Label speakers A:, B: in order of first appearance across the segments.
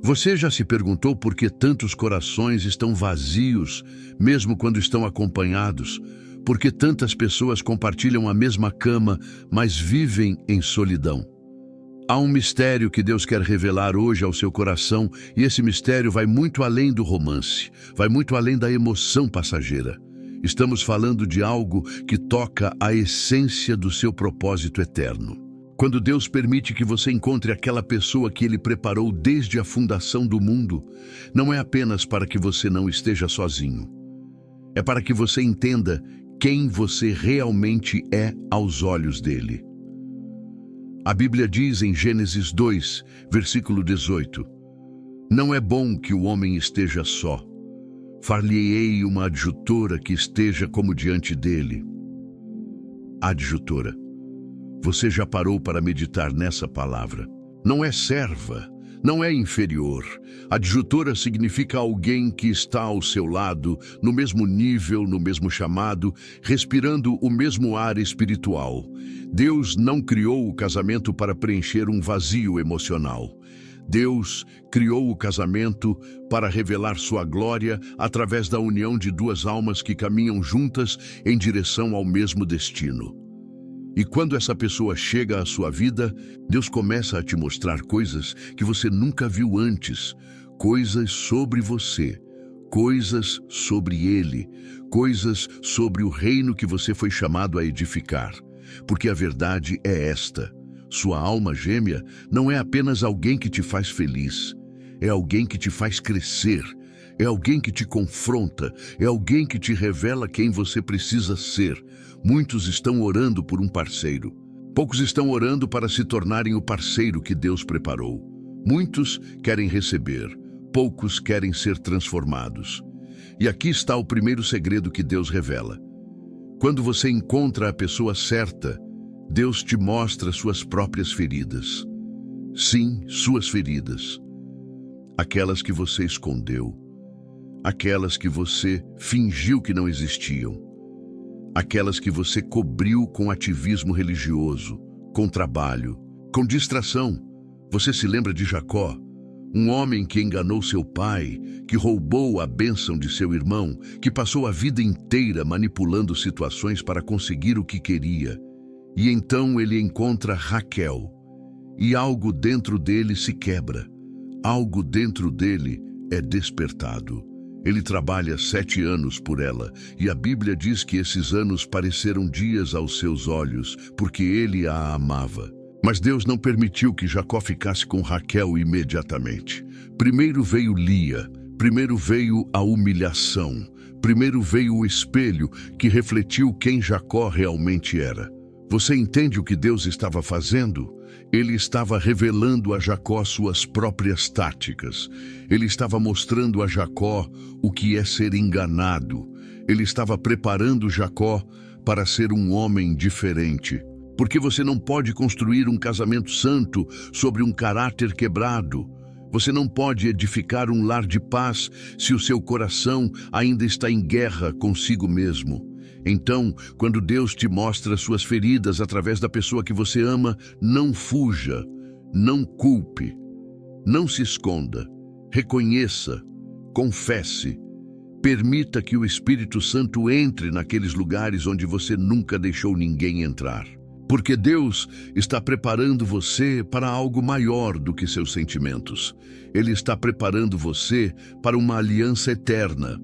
A: Você já se perguntou por que tantos corações estão vazios, mesmo quando estão acompanhados? Por que tantas pessoas compartilham a mesma cama, mas vivem em solidão? Há um mistério que Deus quer revelar hoje ao seu coração, e esse mistério vai muito além do romance, vai muito além da emoção passageira. Estamos falando de algo que toca a essência do seu propósito eterno. Quando Deus permite que você encontre aquela pessoa que Ele preparou desde a fundação do mundo, não é apenas para que você não esteja sozinho. É para que você entenda quem você realmente é aos olhos dele. A Bíblia diz em Gênesis 2, versículo 18: Não é bom que o homem esteja só. Far-lhe-ei uma adjutora que esteja como diante dele. Adjutora. Você já parou para meditar nessa palavra? Não é serva, não é inferior. Adjutora significa alguém que está ao seu lado, no mesmo nível, no mesmo chamado, respirando o mesmo ar espiritual. Deus não criou o casamento para preencher um vazio emocional. Deus criou o casamento para revelar sua glória através da união de duas almas que caminham juntas em direção ao mesmo destino. E quando essa pessoa chega à sua vida, Deus começa a te mostrar coisas que você nunca viu antes, coisas sobre você, coisas sobre Ele, coisas sobre o reino que você foi chamado a edificar. Porque a verdade é esta: sua alma gêmea não é apenas alguém que te faz feliz, é alguém que te faz crescer, é alguém que te confronta, é alguém que te revela quem você precisa ser. Muitos estão orando por um parceiro. Poucos estão orando para se tornarem o parceiro que Deus preparou. Muitos querem receber, poucos querem ser transformados. E aqui está o primeiro segredo que Deus revela. Quando você encontra a pessoa certa, Deus te mostra suas próprias feridas. Sim, suas feridas. Aquelas que você escondeu. Aquelas que você fingiu que não existiam. Aquelas que você cobriu com ativismo religioso, com trabalho, com distração. Você se lembra de Jacó? Um homem que enganou seu pai, que roubou a bênção de seu irmão, que passou a vida inteira manipulando situações para conseguir o que queria. E então ele encontra Raquel, e algo dentro dele se quebra. Algo dentro dele é despertado. Ele trabalha 7 anos por ela, e a Bíblia diz que esses anos pareceram dias aos seus olhos, porque ele a amava. Mas Deus não permitiu que Jacó ficasse com Raquel imediatamente. Primeiro veio Lia, primeiro veio a humilhação, primeiro veio o espelho que refletiu quem Jacó realmente era. Você entende o que Deus estava fazendo? Ele estava revelando a Jacó suas próprias táticas. Ele estava mostrando a Jacó o que é ser enganado. Ele estava preparando Jacó para ser um homem diferente. Porque você não pode construir um casamento santo sobre um caráter quebrado. Você não pode edificar um lar de paz se o seu coração ainda está em guerra consigo mesmo. Então, quando Deus te mostra suas feridas através da pessoa que você ama, não fuja, não culpe, não se esconda, reconheça, confesse, permita que o Espírito Santo entre naqueles lugares onde você nunca deixou ninguém entrar. Porque Deus está preparando você para algo maior do que seus sentimentos. Ele está preparando você para uma aliança eterna.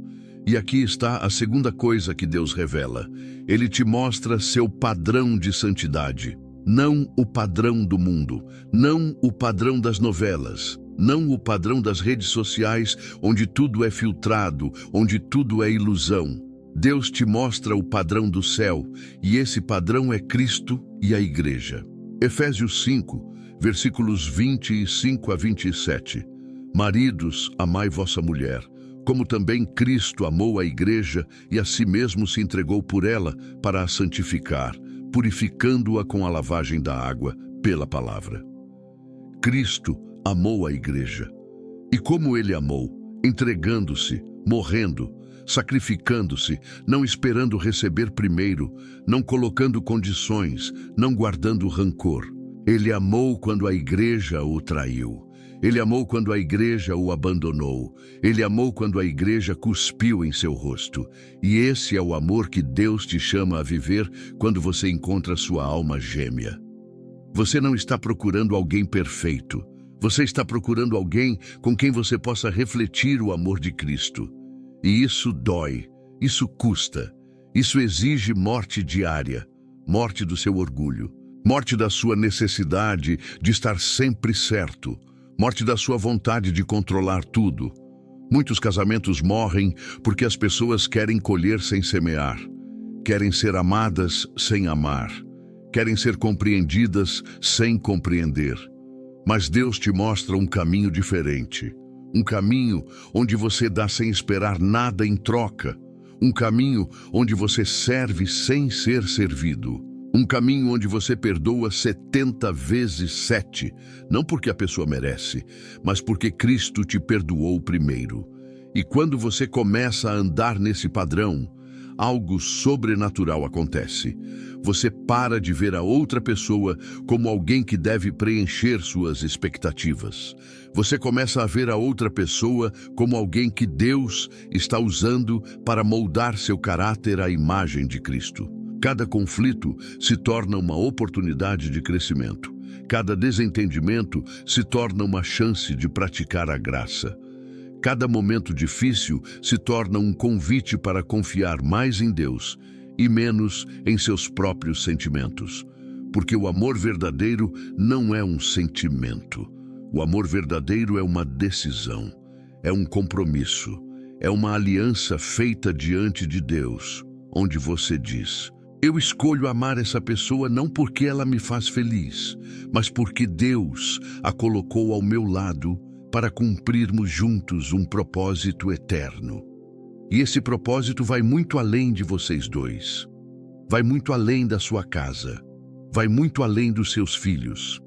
A: E aqui está a segunda coisa que Deus revela. Ele te mostra seu padrão de santidade. Não o padrão do mundo, não o padrão das novelas, não o padrão das redes sociais, onde tudo é filtrado, onde tudo é ilusão. Deus te mostra o padrão do céu, e esse padrão é Cristo e a Igreja. Efésios 5, versículos 25 a 27. Maridos, amai vossa mulher, como também Cristo amou a Igreja e a si mesmo se entregou por ela para a santificar, purificando-a com a lavagem da água pela palavra. Cristo amou a Igreja. E como Ele amou? Entregando-se, morrendo, sacrificando-se, não esperando receber primeiro, não colocando condições, não guardando rancor. Ele amou quando a Igreja o traiu. Ele amou quando a igreja o abandonou. Ele amou quando a igreja cuspiu em seu rosto. E esse é o amor que Deus te chama a viver quando você encontra sua alma gêmea. Você não está procurando alguém perfeito. Você está procurando alguém com quem você possa refletir o amor de Cristo. E isso dói, isso custa, isso exige morte diária, morte do seu orgulho, morte da sua necessidade de estar sempre certo, morte da sua vontade de controlar tudo. Muitos casamentos morrem porque as pessoas querem colher sem semear, querem ser amadas sem amar, querem ser compreendidas sem compreender. Mas Deus te mostra um caminho diferente, um caminho onde você dá sem esperar nada em troca, um caminho onde você serve sem ser servido, um caminho onde você perdoa 70 vezes 7, não porque a pessoa merece, mas porque Cristo te perdoou primeiro. E quando você começa a andar nesse padrão, algo sobrenatural acontece. Você para de ver a outra pessoa como alguém que deve preencher suas expectativas. Você começa a ver a outra pessoa como alguém que Deus está usando para moldar seu caráter à imagem de Cristo. Cada conflito se torna uma oportunidade de crescimento. Cada desentendimento se torna uma chance de praticar a graça. Cada momento difícil se torna um convite para confiar mais em Deus e menos em seus próprios sentimentos. Porque o amor verdadeiro não é um sentimento. O amor verdadeiro é uma decisão, é um compromisso, é uma aliança feita diante de Deus, onde você diz: eu escolho amar essa pessoa não porque ela me faz feliz, mas porque Deus a colocou ao meu lado para cumprirmos juntos um propósito eterno. E esse propósito vai muito além de vocês dois. Vai muito além da sua casa. Vai muito além dos seus filhos.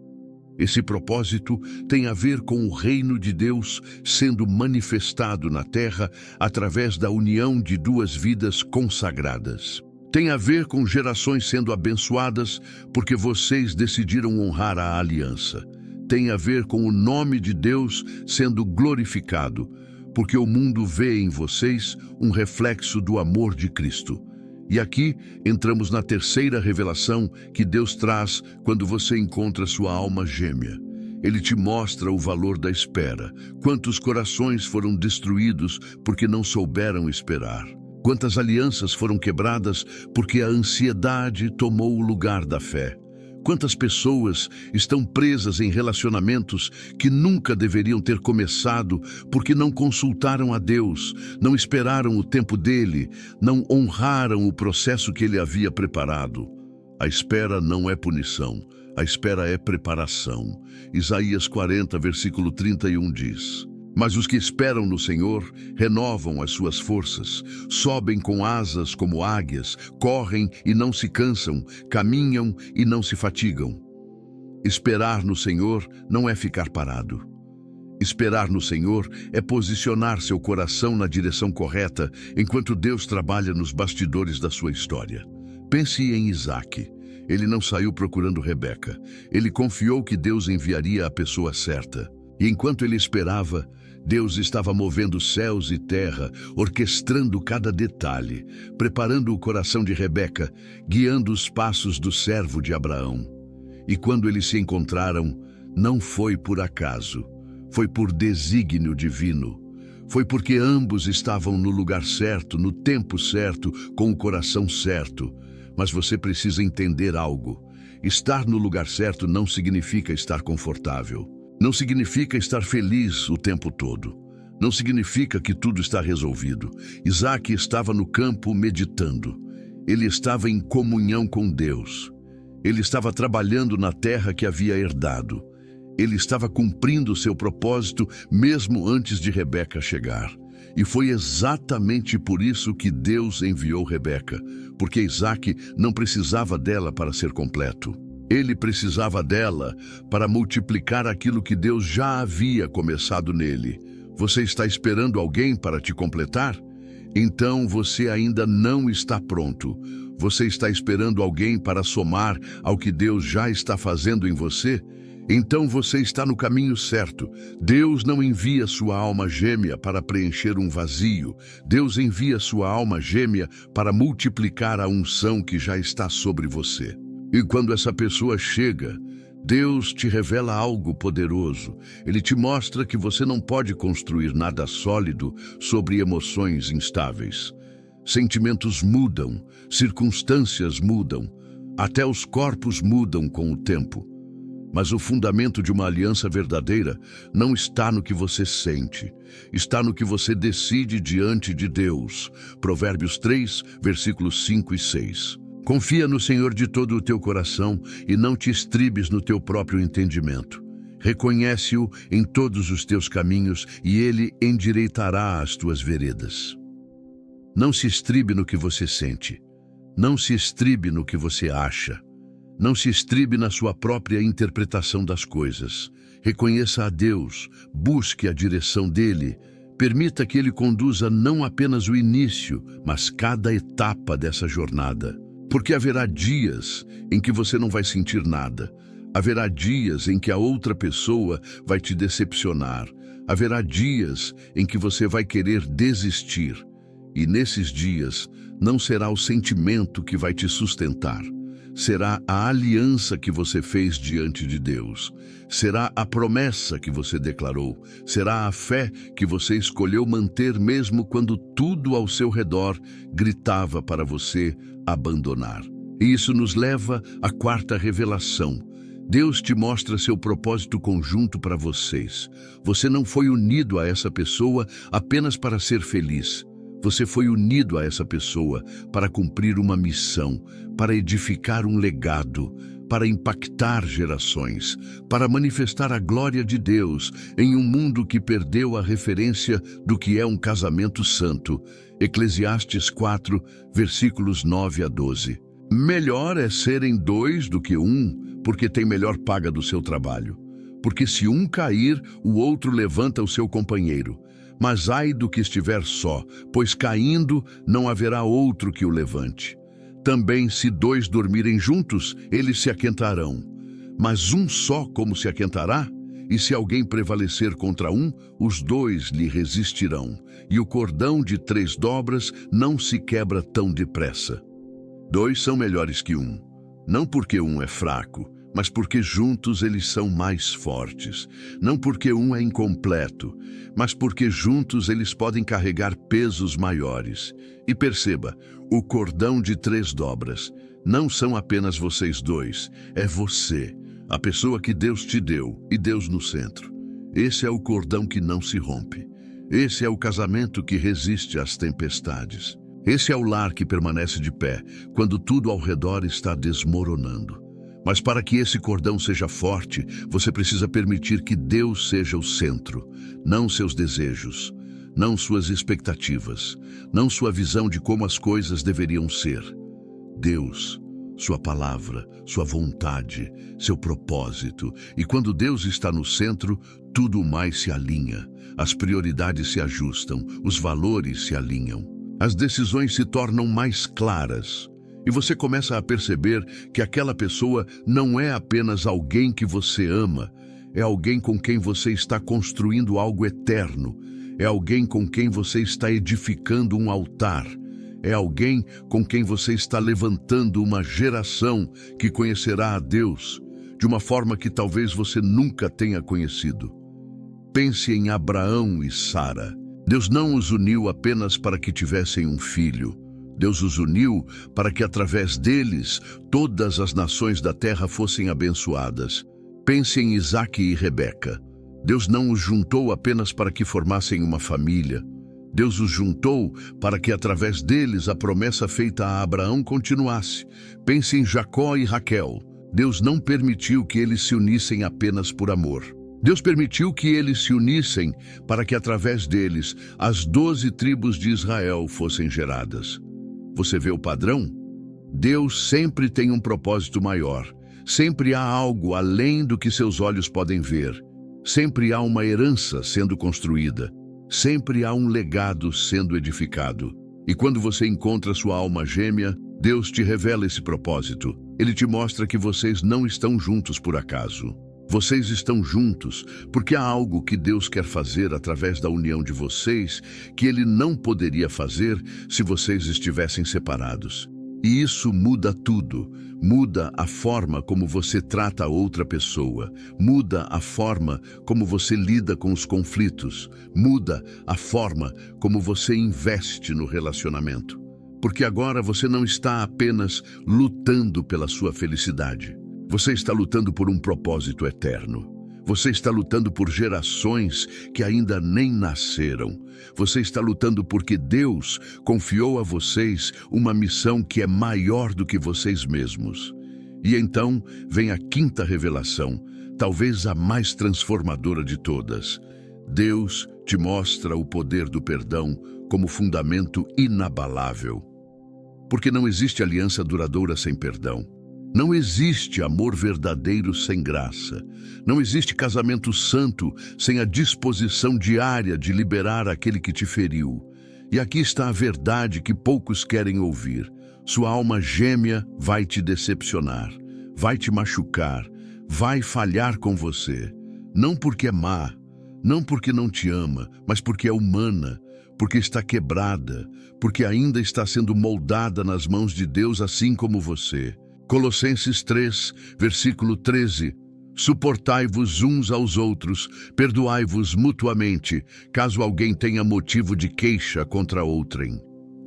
A: Esse propósito tem a ver com o reino de Deus sendo manifestado na terra através da união de duas vidas consagradas. Tem a ver com gerações sendo abençoadas porque vocês decidiram honrar a aliança. Tem a ver com o nome de Deus sendo glorificado, porque o mundo vê em vocês um reflexo do amor de Cristo. E aqui entramos na terceira revelação que Deus traz quando você encontra sua alma gêmea. Ele te mostra o valor da espera. Quantos corações foram destruídos porque não souberam esperar? Quantas alianças foram quebradas porque a ansiedade tomou o lugar da fé? Quantas pessoas estão presas em relacionamentos que nunca deveriam ter começado porque não consultaram a Deus, não esperaram o tempo dele, não honraram o processo que ele havia preparado? A espera não é punição, a espera é preparação. Isaías 40, versículo 31 diz: mas os que esperam no Senhor renovam as suas forças, sobem com asas como águias, correm e não se cansam, caminham e não se fatigam. Esperar no Senhor não é ficar parado. Esperar no Senhor é posicionar seu coração na direção correta enquanto Deus trabalha nos bastidores da sua história. Pense em Isaque. Ele não saiu procurando Rebeca. Ele confiou que Deus enviaria a pessoa certa. E enquanto ele esperava, Deus estava movendo céus e terra, orquestrando cada detalhe, preparando o coração de Rebeca, guiando os passos do servo de Abraão. E quando eles se encontraram, não foi por acaso, foi por desígnio divino. Foi porque ambos estavam no lugar certo, no tempo certo, com o coração certo. Mas você precisa entender algo. Estar no lugar certo não significa estar confortável. Não significa estar feliz o tempo todo. Não significa que tudo está resolvido. Isaque estava no campo meditando. Ele estava em comunhão com Deus. Ele estava trabalhando na terra que havia herdado. Ele estava cumprindo seu propósito mesmo antes de Rebeca chegar. E foi exatamente por isso que Deus enviou Rebeca, porque Isaque não precisava dela para ser completo. Ele precisava dela para multiplicar aquilo que Deus já havia começado nele. Você está esperando alguém para te completar? Então você ainda não está pronto. Você está esperando alguém para somar ao que Deus já está fazendo em você? então você está no caminho certo. Deus não envia sua alma gêmea para preencher um vazio. Deus envia sua alma gêmea para multiplicar a unção que já está sobre você. E quando essa pessoa chega, Deus te revela algo poderoso. Ele te mostra que você não pode construir nada sólido sobre emoções instáveis. Sentimentos mudam, circunstâncias mudam, até os corpos mudam com o tempo. Mas o fundamento de uma aliança verdadeira não está no que você sente, está no que você decide diante de Deus. Provérbios 3, versículos 5 e 6. Confia no Senhor de todo o teu coração e não te estribes no teu próprio entendimento. Reconhece-o em todos os teus caminhos e ele endireitará as tuas veredas. Não se estribe no que você sente. Não se estribe no que você acha. Não se estribe na sua própria interpretação das coisas. Reconheça a Deus, busque a direção dele, permita que ele conduza não apenas o início, mas cada etapa dessa jornada. Porque haverá dias em que você não vai sentir nada. Haverá dias em que a outra pessoa vai te decepcionar. Haverá dias em que você vai querer desistir. E nesses dias não será o sentimento que vai te sustentar. Será a aliança que você fez diante de Deus. Será a promessa que você declarou. Será a fé que você escolheu manter mesmo quando tudo ao seu redor gritava para você abandonar. E isso nos leva à quarta revelação. Deus te mostra seu propósito conjunto para vocês. Você não foi unido a essa pessoa apenas para ser feliz. Você foi unido a essa pessoa para cumprir uma missão, para edificar um legado, para impactar gerações, para manifestar a glória de Deus em um mundo que perdeu a referência do que é um casamento santo. Eclesiastes 4, versículos 9 a 12. Melhor é serem dois do que um, porque tem melhor paga do seu trabalho. Porque se um cair, o outro levanta o seu companheiro. Mas ai do que estiver só, pois caindo não haverá outro que o levante. Também se dois dormirem juntos, eles se aquentarão. Mas um só como se aquentará? E se alguém prevalecer contra um, os dois lhe resistirão. E o cordão de 3 dobras não se quebra tão depressa. 2 são melhores que um, não porque um é fraco, mas porque juntos eles são mais fortes. Não porque um é incompleto, mas porque juntos eles podem carregar pesos maiores. E perceba, o cordão de 3 dobras não são apenas vocês dois, é você, a pessoa que Deus te deu e Deus no centro. Esse é o cordão que não se rompe. Esse é o casamento que resiste às tempestades. Esse é o lar que permanece de pé quando tudo ao redor está desmoronando. Mas para que esse cordão seja forte, você precisa permitir que Deus seja o centro, não seus desejos, não suas expectativas, não sua visão de como as coisas deveriam ser. Deus, sua palavra, sua vontade, seu propósito. E quando Deus está no centro, tudo mais se alinha. As prioridades se ajustam, os valores se alinham. As decisões se tornam mais claras. E você começa a perceber que aquela pessoa não é apenas alguém que você ama, é alguém com quem você está construindo algo eterno, é alguém com quem você está edificando um altar, é alguém com quem você está levantando uma geração que conhecerá a Deus de uma forma que talvez você nunca tenha conhecido. Pense em Abraão e Sara. Deus não os uniu apenas para que tivessem um filho. Deus os uniu para que através deles todas as nações da terra fossem abençoadas. Pense em Isaque e Rebeca. Deus não os juntou apenas para que formassem uma família. Deus os juntou para que através deles a promessa feita a Abraão continuasse. Pense em Jacó e Raquel. Deus não permitiu que eles se unissem apenas por amor. Deus permitiu que eles se unissem para que através deles as 12 tribos de Israel fossem geradas. Você vê o padrão? Deus sempre tem um propósito maior. Sempre há algo além do que seus olhos podem ver. Sempre há uma herança sendo construída. Sempre há um legado sendo edificado. E quando você encontra sua alma gêmea, Deus te revela esse propósito. Ele te mostra que vocês não estão juntos por acaso. Vocês estão juntos porque há algo que Deus quer fazer através da união de vocês que Ele não poderia fazer se vocês estivessem separados. E isso muda tudo. Muda a forma como você trata a outra pessoa. Muda a forma como você lida com os conflitos. Muda a forma como você investe no relacionamento. Porque agora você não está apenas lutando pela sua felicidade. Você está lutando por um propósito eterno. Você está lutando por gerações que ainda nem nasceram. Você está lutando porque Deus confiou a vocês uma missão que é maior do que vocês mesmos. E então vem a quinta revelação, talvez a mais transformadora de todas. Deus te mostra o poder do perdão como fundamento inabalável. Porque não existe aliança duradoura sem perdão. Não existe amor verdadeiro sem graça. Não existe casamento santo sem a disposição diária de liberar aquele que te feriu. E aqui está a verdade que poucos querem ouvir. Sua alma gêmea vai te decepcionar, vai te machucar, vai falhar com você. Não porque é má, não porque não te ama, mas porque é humana, porque está quebrada, porque ainda está sendo moldada nas mãos de Deus assim como você. Colossenses 3, versículo 13. Suportai-vos uns aos outros, perdoai-vos mutuamente, caso alguém tenha motivo de queixa contra outrem.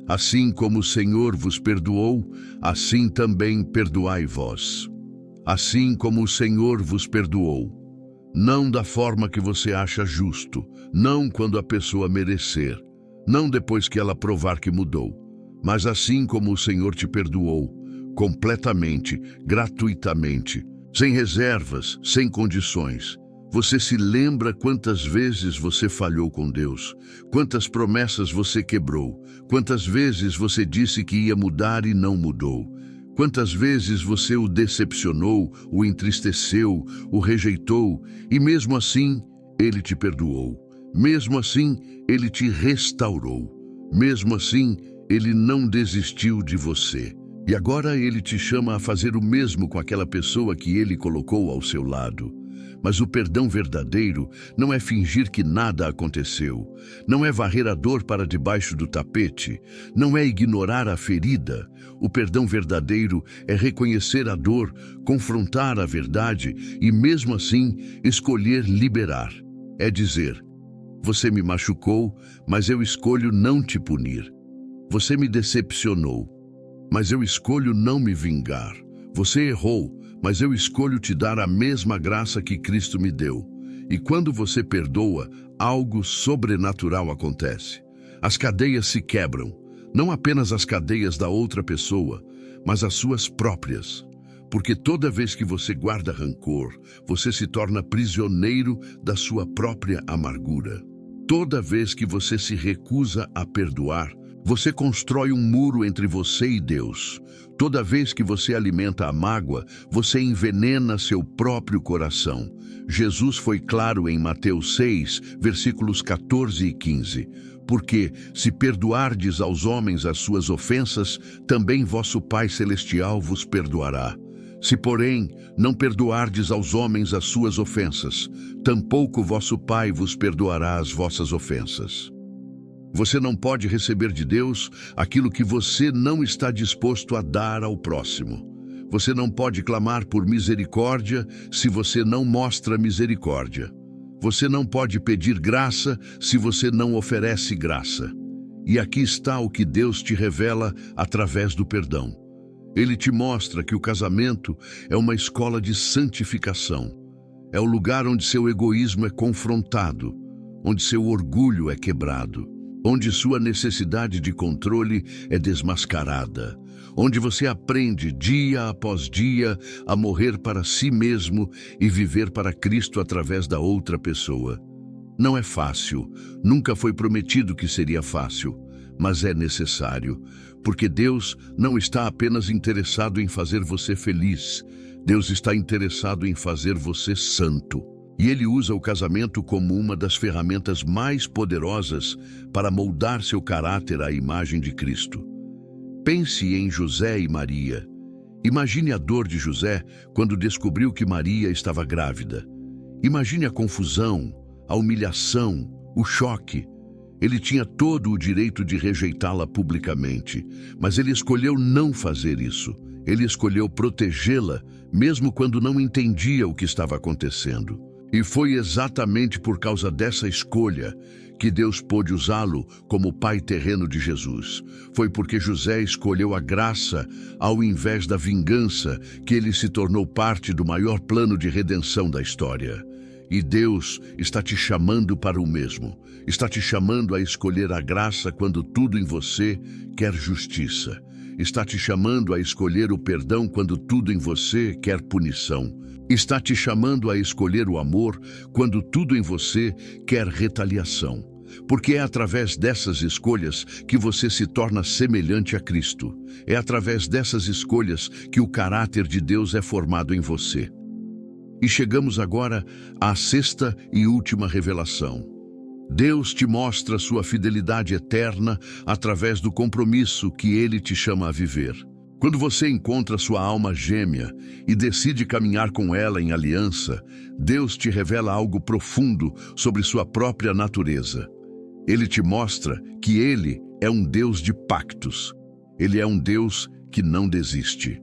A: Assim como o Senhor vos perdoou, assim também perdoai vós. Assim como o Senhor vos perdoou. Não da forma que você acha justo, não quando a pessoa merecer, não depois que ela provar que mudou, mas assim como o Senhor te perdoou, completamente, gratuitamente, sem reservas, sem condições. Você se lembra quantas vezes você falhou com Deus, quantas promessas você quebrou, quantas vezes você disse que ia mudar e não mudou, quantas vezes você o decepcionou, o entristeceu, o rejeitou, e mesmo assim, Ele te perdoou. Mesmo assim, Ele te restaurou. Mesmo assim, Ele não desistiu de você. E agora Ele te chama a fazer o mesmo com aquela pessoa que Ele colocou ao seu lado. Mas o perdão verdadeiro não é fingir que nada aconteceu, não é varrer a dor para debaixo do tapete, não é ignorar a ferida. O perdão verdadeiro é reconhecer a dor, confrontar a verdade e, mesmo assim, escolher liberar. É dizer: você me machucou, mas eu escolho não te punir. Você me decepcionou, mas eu escolho não me vingar. Você errou, mas eu escolho te dar a mesma graça que Cristo me deu. E quando você perdoa, algo sobrenatural acontece. As cadeias se quebram, não apenas as cadeias da outra pessoa, mas as suas próprias. Porque toda vez que você guarda rancor, você se torna prisioneiro da sua própria amargura. Toda vez que você se recusa a perdoar, você constrói um muro entre você e Deus. Toda vez que você alimenta a mágoa, você envenena seu próprio coração. Jesus foi claro em Mateus 6, versículos 14 e 15. Porque, se perdoardes aos homens as suas ofensas, também vosso Pai Celestial vos perdoará. Se, porém, não perdoardes aos homens as suas ofensas, tampouco vosso Pai vos perdoará as vossas ofensas. Você não pode receber de Deus aquilo que você não está disposto a dar ao próximo. Você não pode clamar por misericórdia se você não mostra misericórdia. Você não pode pedir graça se você não oferece graça. E aqui está o que Deus te revela através do perdão. Ele te mostra que o casamento é uma escola de santificação. É o lugar onde seu egoísmo é confrontado, onde seu orgulho é quebrado, onde sua necessidade de controle é desmascarada, onde você aprende dia após dia a morrer para si mesmo e viver para Cristo através da outra pessoa. Não é fácil, nunca foi prometido que seria fácil, mas é necessário, porque Deus não está apenas interessado em fazer você feliz, Deus está interessado em fazer você santo. E Ele usa o casamento como uma das ferramentas mais poderosas para moldar seu caráter à imagem de Cristo. Pense em José e Maria. Imagine a dor de José quando descobriu que Maria estava grávida. Imagine a confusão, a humilhação, o choque. Ele tinha todo o direito de rejeitá-la publicamente, mas ele escolheu não fazer isso. Ele escolheu protegê-la, mesmo quando não entendia o que estava acontecendo. E foi exatamente por causa dessa escolha que Deus pôde usá-lo como pai terreno de Jesus. Foi porque José escolheu a graça ao invés da vingança que ele se tornou parte do maior plano de redenção da história. E Deus está te chamando para o mesmo. Está te chamando a escolher a graça quando tudo em você quer justiça. Está te chamando a escolher o perdão quando tudo em você quer punição. Está te chamando a escolher o amor quando tudo em você quer retaliação. Porque é através dessas escolhas que você se torna semelhante a Cristo. É através dessas escolhas que o caráter de Deus é formado em você. E chegamos agora à sexta e última revelação. Deus te mostra sua fidelidade eterna através do compromisso que Ele te chama a viver. Quando você encontra sua alma gêmea e decide caminhar com ela em aliança, Deus te revela algo profundo sobre sua própria natureza. Ele te mostra que Ele é um Deus de pactos. Ele é um Deus que não desiste.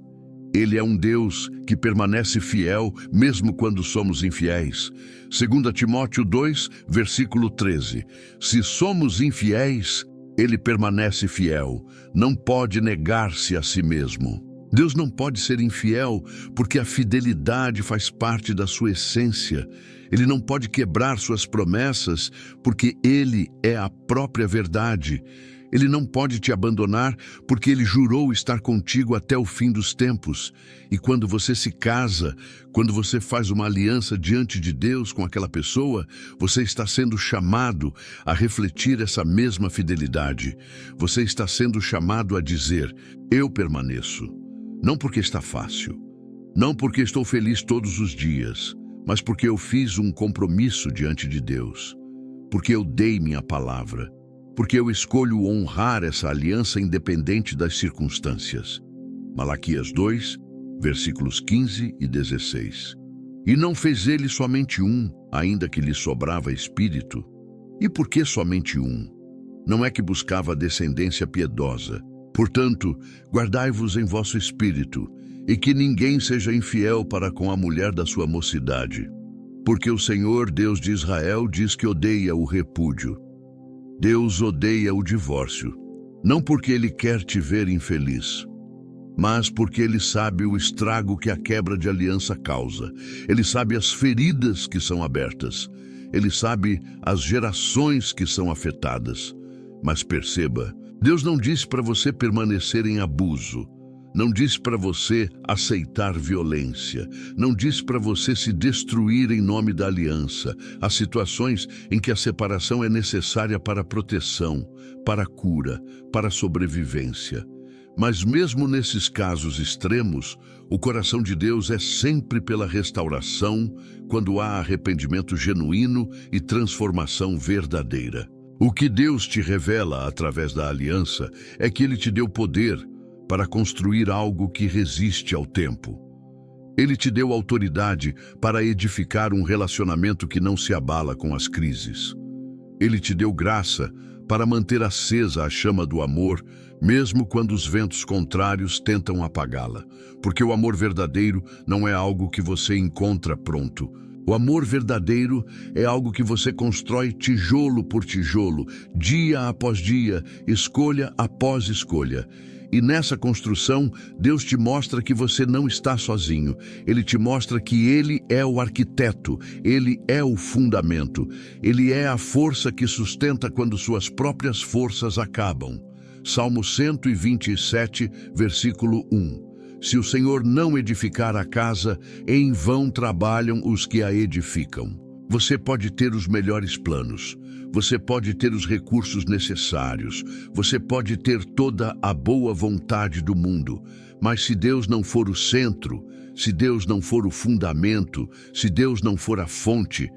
A: Ele é um Deus que permanece fiel mesmo quando somos infiéis. 2 Timóteo 2, versículo 13. Se somos infiéis, Ele permanece fiel, não pode negar-se a si mesmo. Deus não pode ser infiel porque a fidelidade faz parte da sua essência. Ele não pode quebrar suas promessas porque Ele é a própria verdade. Ele não pode te abandonar porque Ele jurou estar contigo até o fim dos tempos. E quando você se casa, quando você faz uma aliança diante de Deus com aquela pessoa, você está sendo chamado a refletir essa mesma fidelidade. Você está sendo chamado a dizer, eu permaneço. Não porque está fácil, não porque estou feliz todos os dias, mas porque eu fiz um compromisso diante de Deus, porque eu dei minha palavra, porque eu escolho honrar essa aliança independente das circunstâncias. Malaquias 2, versículos 15 e 16. E não fez ele somente um, ainda que lhe sobrava espírito. E por que somente um? Não é que buscava descendência piedosa. Portanto, guardai-vos em vosso espírito, e que ninguém seja infiel para com a mulher da sua mocidade. Porque o Senhor, Deus de Israel, diz que odeia o repúdio. Deus odeia o divórcio, não porque Ele quer te ver infeliz, mas porque Ele sabe o estrago que a quebra de aliança causa. Ele sabe as feridas que são abertas. Ele sabe as gerações que são afetadas. Mas perceba, Deus não disse para você permanecer em abuso. Não disse para você aceitar violência. Não disse para você se destruir em nome da aliança. Há situações em que a separação é necessária para proteção, para cura, para sobrevivência. Mas mesmo nesses casos extremos, o coração de Deus é sempre pela restauração, quando há arrependimento genuíno e transformação verdadeira. O que Deus te revela através da aliança é que Ele te deu poder para construir algo que resiste ao tempo. Ele te deu autoridade para edificar um relacionamento que não se abala com as crises. Ele te deu graça para manter acesa a chama do amor, mesmo quando os ventos contrários tentam apagá-la. Porque o amor verdadeiro não é algo que você encontra pronto. O amor verdadeiro é algo que você constrói tijolo por tijolo, dia após dia, escolha após escolha. E nessa construção, Deus te mostra que você não está sozinho. Ele te mostra que Ele é o arquiteto, Ele é o fundamento. Ele é a força que sustenta quando suas próprias forças acabam. Salmo 127, versículo 1. Se o Senhor não edificar a casa, em vão trabalham os que a edificam. Você pode ter os melhores planos. Você pode ter os recursos necessários, você pode ter toda a boa vontade do mundo, mas se Deus não for o centro, se Deus não for o fundamento, se Deus não for a fonte,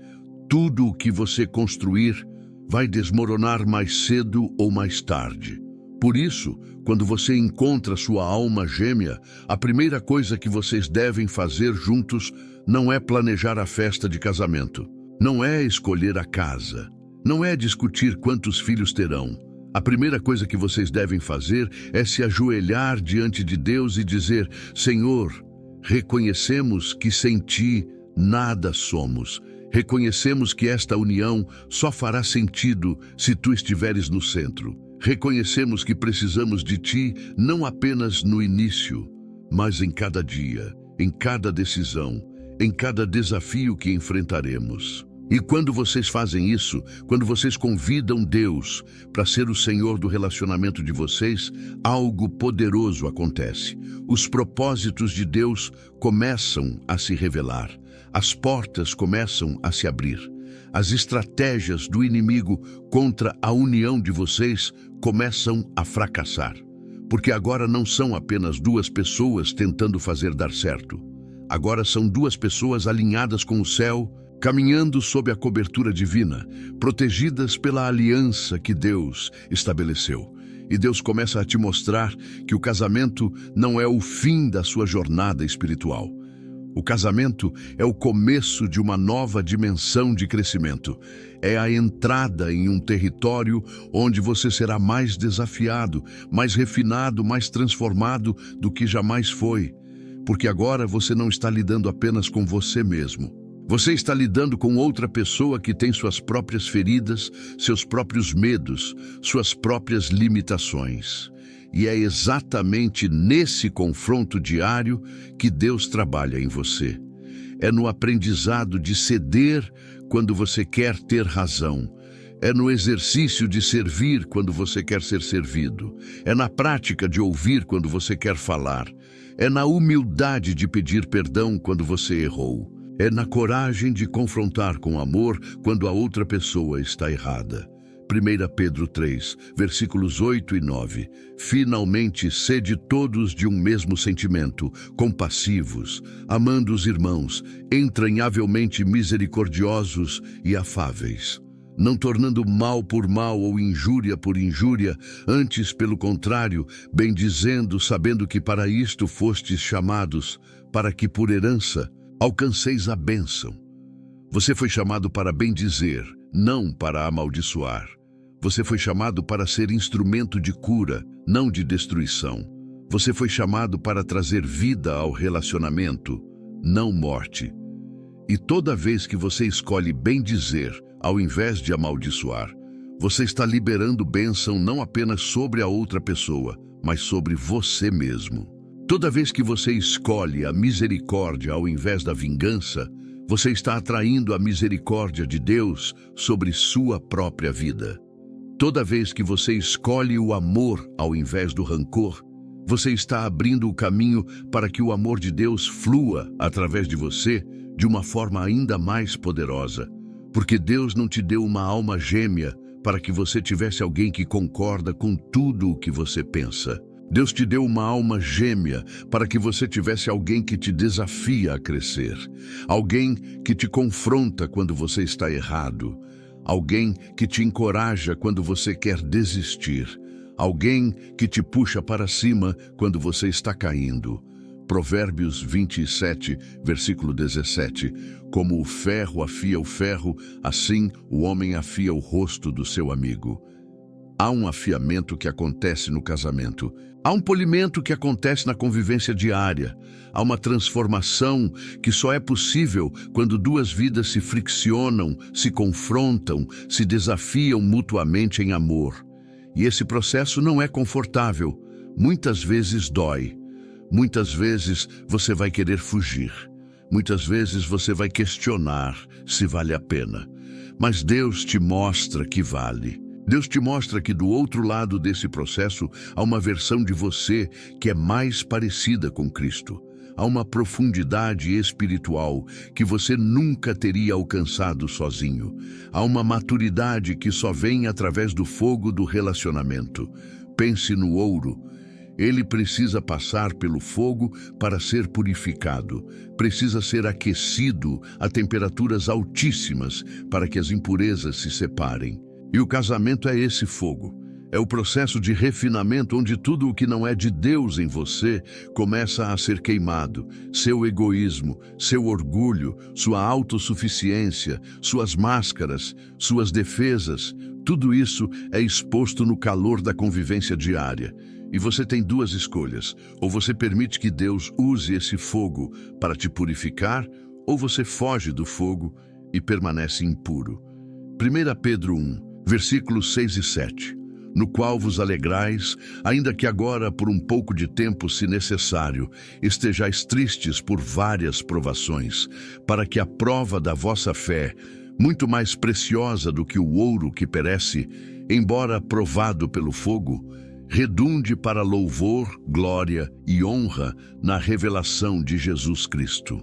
A: tudo o que você construir vai desmoronar mais cedo ou mais tarde. Por isso, quando você encontra sua alma gêmea, a primeira coisa que vocês devem fazer juntos não é planejar a festa de casamento, não é escolher a casa, não é discutir quantos filhos terão. A primeira coisa que vocês devem fazer é se ajoelhar diante de Deus e dizer: Senhor, reconhecemos que sem Ti nada somos. Reconhecemos que esta união só fará sentido se Tu estiveres no centro. Reconhecemos que precisamos de Ti não apenas no início, mas em cada dia, em cada decisão, em cada desafio que enfrentaremos. E quando vocês fazem isso, quando vocês convidam Deus para ser o Senhor do relacionamento de vocês, algo poderoso acontece. Os propósitos de Deus começam a se revelar. As portas começam a se abrir. As estratégias do inimigo contra a união de vocês começam a fracassar. Porque agora não são apenas duas pessoas tentando fazer dar certo. Agora são duas pessoas alinhadas com o céu, caminhando sob a cobertura divina, protegidas pela aliança que Deus estabeleceu. E Deus começa a te mostrar que o casamento não é o fim da sua jornada espiritual. O casamento é o começo de uma nova dimensão de crescimento. É a entrada em um território onde você será mais desafiado, mais refinado, mais transformado do que jamais foi. Porque agora você não está lidando apenas com você mesmo. Você está lidando com outra pessoa que tem suas próprias feridas, seus próprios medos, suas próprias limitações. E é exatamente nesse confronto diário que Deus trabalha em você. É no aprendizado de ceder quando você quer ter razão. É no exercício de servir quando você quer ser servido. É na prática de ouvir quando você quer falar. É na humildade de pedir perdão quando você errou. É na coragem de confrontar com amor quando a outra pessoa está errada. 1 Pedro 3, versículos 8 e 9. Finalmente, sede todos de um mesmo sentimento, compassivos, amando os irmãos, entranhavelmente misericordiosos e afáveis, não tornando mal por mal ou injúria por injúria, antes, pelo contrário, bendizendo, sabendo que para isto fostes chamados, para que por herança alcanceis a bênção. Você foi chamado para bendizer, não para amaldiçoar. Você foi chamado para ser instrumento de cura, não de destruição. Você foi chamado para trazer vida ao relacionamento, não morte. E toda vez que você escolhe bendizer, ao invés de amaldiçoar, você está liberando bênção não apenas sobre a outra pessoa, mas sobre você mesmo. Toda vez que você escolhe a misericórdia ao invés da vingança, você está atraindo a misericórdia de Deus sobre sua própria vida. Toda vez que você escolhe o amor ao invés do rancor, você está abrindo o caminho para que o amor de Deus flua através de você de uma forma ainda mais poderosa. Porque Deus não te deu uma alma gêmea para que você tivesse alguém que concorda com tudo o que você pensa. Deus te deu uma alma gêmea para que você tivesse alguém que te desafia a crescer, alguém que te confronta quando você está errado, alguém que te encoraja quando você quer desistir, alguém que te puxa para cima quando você está caindo. Provérbios 27, versículo 17. Como o ferro afia o ferro, assim o homem afia o rosto do seu amigo. Há um afiamento que acontece no casamento. Há um polimento que acontece na convivência diária. Há uma transformação que só é possível quando duas vidas se friccionam, se confrontam, se desafiam mutuamente em amor. E esse processo não é confortável. Muitas vezes dói. Muitas vezes você vai querer fugir. Muitas vezes você vai questionar se vale a pena. Mas Deus te mostra que vale. Deus te mostra que do outro lado desse processo há uma versão de você que é mais parecida com Cristo. Há uma profundidade espiritual que você nunca teria alcançado sozinho. Há uma maturidade que só vem através do fogo do relacionamento. Pense no ouro. Ele precisa passar pelo fogo para ser purificado. Precisa ser aquecido a temperaturas altíssimas para que as impurezas se separem. E o casamento é esse fogo. É o processo de refinamento onde tudo o que não é de Deus em você começa a ser queimado. Seu egoísmo, seu orgulho, sua autossuficiência, suas máscaras, suas defesas, tudo isso é exposto no calor da convivência diária. E você tem duas escolhas: ou você permite que Deus use esse fogo para te purificar, ou você foge do fogo e permanece impuro. 1 Pedro 1, versículos 6 e 7. No qual vos alegrais, ainda que agora por um pouco de tempo, se necessário, estejais tristes por várias provações, para que a prova da vossa fé, muito mais preciosa do que o ouro que perece, embora provado pelo fogo, redunde para louvor, glória e honra na revelação de Jesus Cristo.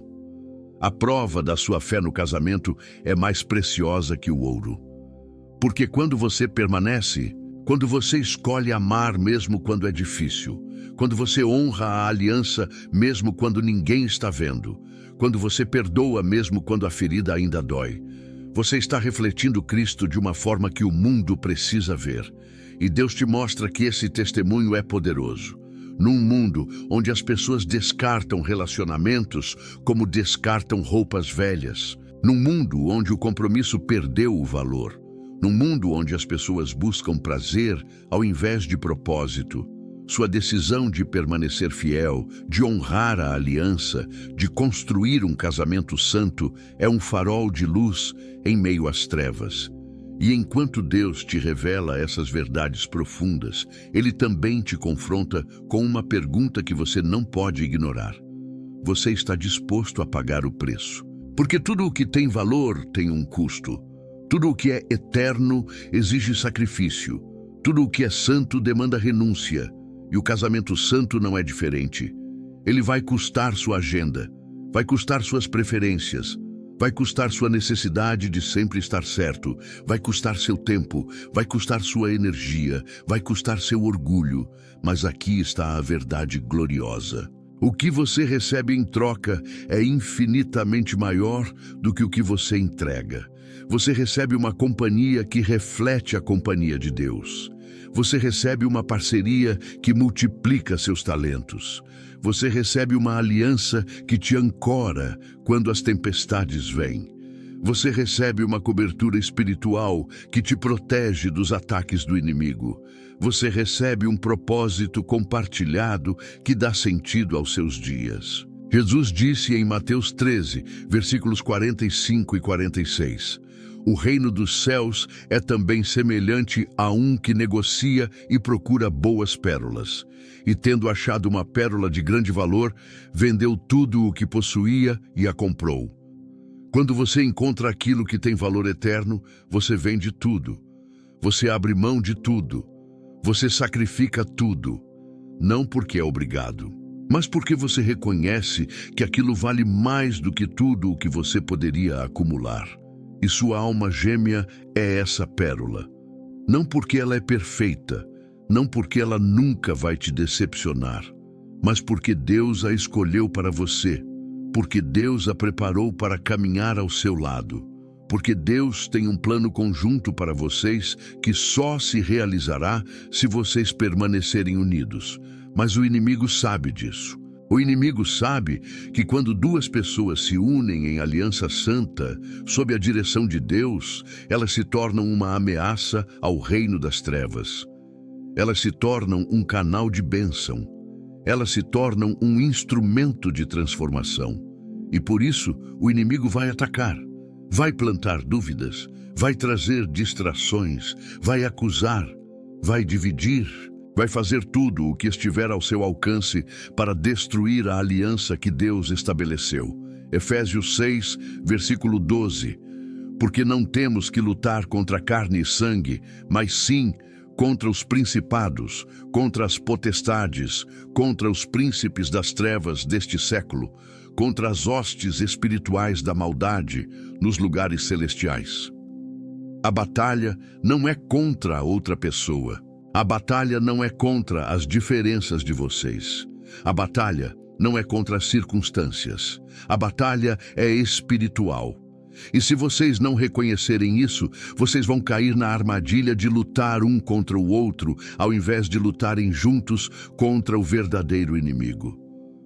A: A prova da sua fé no casamento é mais preciosa que o ouro. Porque quando você permanece, quando você escolhe amar mesmo quando é difícil, quando você honra a aliança mesmo quando ninguém está vendo, quando você perdoa mesmo quando a ferida ainda dói, você está refletindo Cristo de uma forma que o mundo precisa ver. E Deus te mostra que esse testemunho é poderoso. Num mundo onde as pessoas descartam relacionamentos como descartam roupas velhas, num mundo onde o compromisso perdeu o valor, num mundo onde as pessoas buscam prazer ao invés de propósito, sua decisão de permanecer fiel, de honrar a aliança, de construir um casamento santo é um farol de luz em meio às trevas. E enquanto Deus te revela essas verdades profundas, Ele também te confronta com uma pergunta que você não pode ignorar. Você está disposto a pagar o preço? Porque tudo o que tem valor tem um custo. Tudo o que é eterno exige sacrifício. Tudo o que é santo demanda renúncia. E o casamento santo não é diferente. Ele vai custar sua agenda, vai custar suas preferências, vai custar sua necessidade de sempre estar certo, vai custar seu tempo, vai custar sua energia, vai custar seu orgulho. Mas aqui está a verdade gloriosa. O que você recebe em troca é infinitamente maior do que o que você entrega. Você recebe uma companhia que reflete a companhia de Deus. Você recebe uma parceria que multiplica seus talentos. Você recebe uma aliança que te ancora quando as tempestades vêm. Você recebe uma cobertura espiritual que te protege dos ataques do inimigo. Você recebe um propósito compartilhado que dá sentido aos seus dias. Jesus disse em Mateus 13, versículos 45 e 46, o reino dos céus é também semelhante a um que negocia e procura boas pérolas. E tendo achado uma pérola de grande valor, vendeu tudo o que possuía e a comprou. Quando você encontra aquilo que tem valor eterno, você vende tudo. Você abre mão de tudo. Você sacrifica tudo. Não porque é obrigado, mas porque você reconhece que aquilo vale mais do que tudo o que você poderia acumular. E sua alma gêmea é essa pérola. Não porque ela é perfeita, não porque ela nunca vai te decepcionar, mas porque Deus a escolheu para você, porque Deus a preparou para caminhar ao seu lado, porque Deus tem um plano conjunto para vocês que só se realizará se vocês permanecerem unidos. Mas o inimigo sabe disso. O inimigo sabe que quando duas pessoas se unem em aliança santa, sob a direção de Deus, elas se tornam uma ameaça ao reino das trevas. Elas se tornam um canal de bênção. Elas se tornam um instrumento de transformação. E por isso, o inimigo vai atacar, vai plantar dúvidas, vai trazer distrações, vai acusar, vai dividir, vai fazer tudo o que estiver ao seu alcance para destruir a aliança que Deus estabeleceu. Efésios 6, versículo 12. Porque não temos que lutar contra carne e sangue, mas sim contra os principados, contra as potestades, contra os príncipes das trevas deste século, contra as hostes espirituais da maldade nos lugares celestiais. A batalha não é contra outra pessoa. A batalha não é contra as diferenças de vocês. A batalha não é contra as circunstâncias. A batalha é espiritual. E se vocês não reconhecerem isso, vocês vão cair na armadilha de lutar um contra o outro, ao invés de lutarem juntos contra o verdadeiro inimigo.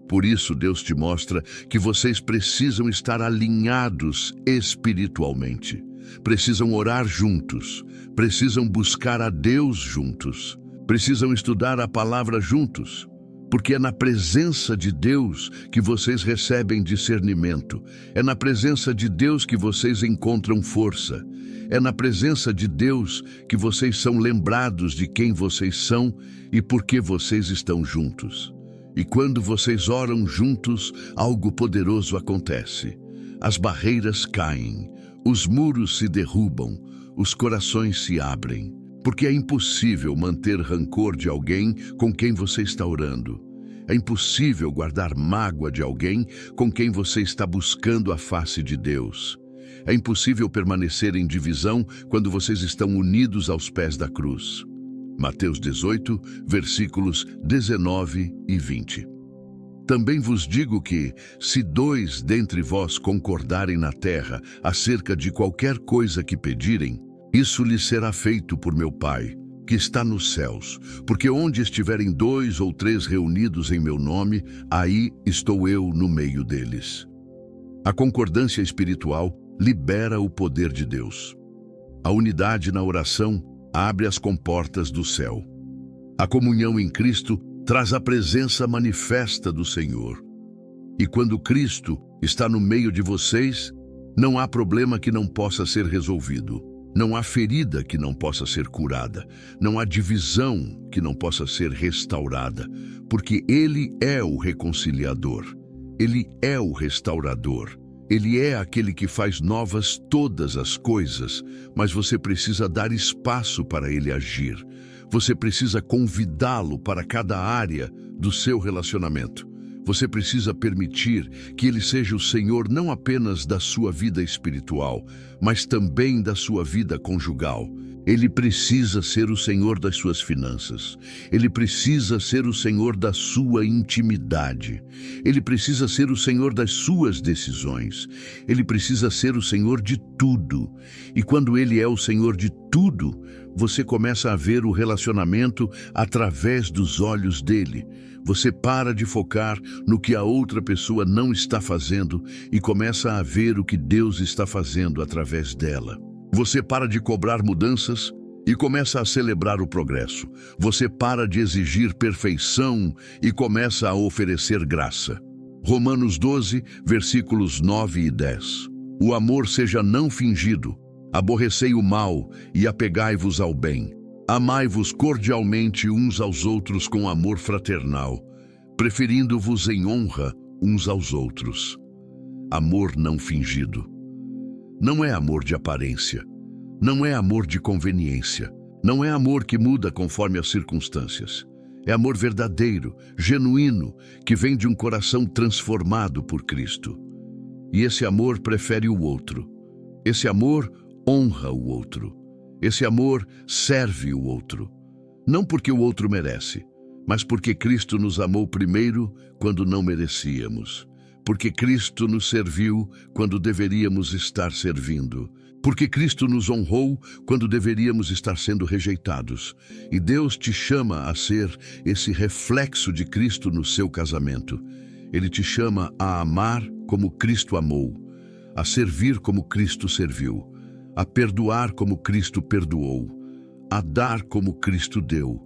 A: Por isso, Deus te mostra que vocês precisam estar alinhados espiritualmente. Precisam orar juntos, precisam buscar a Deus juntos, precisam estudar a palavra juntos, porque é na presença de Deus que vocês recebem discernimento, é na presença de Deus que vocês encontram força, é na presença de Deus que vocês são lembrados de quem vocês são e por que vocês estão juntos. E quando vocês oram juntos, algo poderoso acontece. As barreiras caem, os muros se derrubam, os corações se abrem, porque é impossível manter rancor de alguém com quem você está orando. É impossível guardar mágoa de alguém com quem você está buscando a face de Deus. É impossível permanecer em divisão quando vocês estão unidos aos pés da cruz. Mateus 18, versículos 19 e 20. Também vos digo que, se 2 dentre vós concordarem na terra acerca de qualquer coisa que pedirem, isso lhes será feito por meu Pai, que está nos céus. Porque onde estiverem 2 ou 3 reunidos em meu nome, aí estou eu no meio deles. A concordância espiritual libera o poder de Deus. A unidade na oração abre as comportas do céu. A comunhão em Cristo traz a presença manifesta do Senhor. E quando Cristo está no meio de vocês, não há problema que não possa ser resolvido. Não há ferida que não possa ser curada. Não há divisão que não possa ser restaurada. Porque Ele é o reconciliador. Ele é o restaurador. Ele é aquele que faz novas todas as coisas, mas você precisa dar espaço para Ele agir. Você precisa convidá-lo para cada área do seu relacionamento. Você precisa permitir que Ele seja o Senhor não apenas da sua vida espiritual, mas também da sua vida conjugal. Ele precisa ser o Senhor das suas finanças. Ele precisa ser o Senhor da sua intimidade. Ele precisa ser o Senhor das suas decisões. Ele precisa ser o Senhor de tudo. E quando Ele é o Senhor de tudo, você começa a ver o relacionamento através dos olhos dele. Você para de focar no que a outra pessoa não está fazendo e começa a ver o que Deus está fazendo através dela. Você para de cobrar mudanças e começa a celebrar o progresso. Você para de exigir perfeição e começa a oferecer graça. Romanos 12, versículos 9 e 10. O amor seja não fingido. Aborrecei o mal e apegai-vos ao bem. Amai-vos cordialmente uns aos outros com amor fraternal, preferindo-vos em honra uns aos outros. Amor não fingido. Não é amor de aparência. Não é amor de conveniência. Não é amor que muda conforme as circunstâncias. É amor verdadeiro, genuíno, que vem de um coração transformado por Cristo. E esse amor prefere o outro. Esse amor honra o outro. Esse amor serve o outro. Não porque o outro merece, mas porque Cristo nos amou primeiro quando não merecíamos. Porque Cristo nos serviu quando deveríamos estar servindo. Porque Cristo nos honrou quando deveríamos estar sendo rejeitados. E Deus te chama a ser esse reflexo de Cristo no seu casamento. Ele te chama a amar como Cristo amou, a servir como Cristo serviu, a perdoar como Cristo perdoou, a dar como Cristo deu.